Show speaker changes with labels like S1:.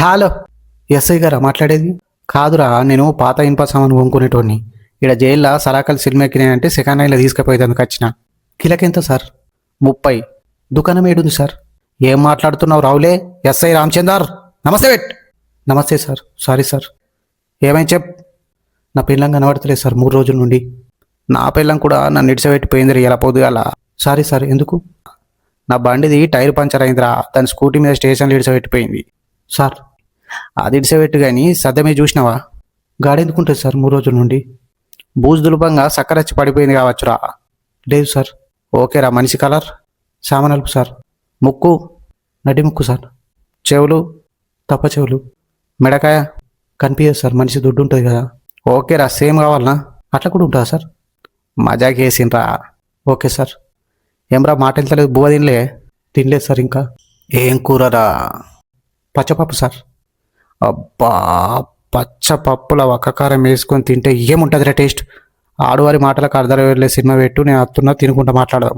S1: Hello. SI గారా మాట్లాడేది? కాదురా, నేను పాత ఇనుప సామాను కొనుక్కునేటోడిని. ఇక్కడ జైల్లో సలాకలు సినిమా ఎక్కినాయంటే సెకండ్ హ్యాండ్లో తీసుకుపోయేందుకు వచ్చిన. కిలకెంత సార్? 30. దుకాణం ఏడుంది సార్? ఏం మాట్లాడుతున్నావు రావులే? ఎస్ఐ రామచందర్. నమస్తే వెట్. నమస్తే సార్. Sorry sir. ఏమైనా చెప్. నా పిల్లం కనబడతలేదు సార్ 3 రోజుల నుండి. నా పిల్లం కూడా నన్ను ఇడిచిపెట్టిపోయింది ఇలా పొద్దుగాల. Sorry sir. ఎందుకు? నా బండిది టైర్ పంచర్ అయిందిరా, దాని స్కూటీ మీద స్టేషన్లో ఇడిచిపెట్టిపోయింది. సార్ అది ఇడిచిపెట్టు కానీ సద్దమే చూసినావా? గాడెందుకుంటుంది సార్ 3 రోజుల నుండి? బూజు దులుపంగా సక్కరచ్చి పడిపోయింది కావచ్చురా. లేదు సార్. ఓకేరా. మనిషి కలర్? సామనలుపు సార్. ముక్కు? నడి ముక్కు సార్. చెవులు? తప్ప చెవులు. మెడకాయ? కనిపించదు సార్, మనిషి దుడ్డు ఉంటుంది కదా. ఓకేరా. సేమ్ కావాలనా? అట్లా కూడా ఉంటుందా సార్? మజాక్ వేసిండ్రా. Okay sir. ఏమ్రా మాట వెళ్తలేదు, బువ్వ తినలే? తినలేదు సార్ ఇంకా. ఏం కూరరా? పచ్చపప్పు సార్. అబ్బా, పచ్చపప్పుల వక్కకారం వేసుకొని తింటే ఏముంటుందిరా టేస్ట్. ఆడువారి మాటలకు అర్థం వెళ్ళే సినిమా పెట్టు, నేను అత్తున్నా తినుకుంటా మాట్లాడదాం.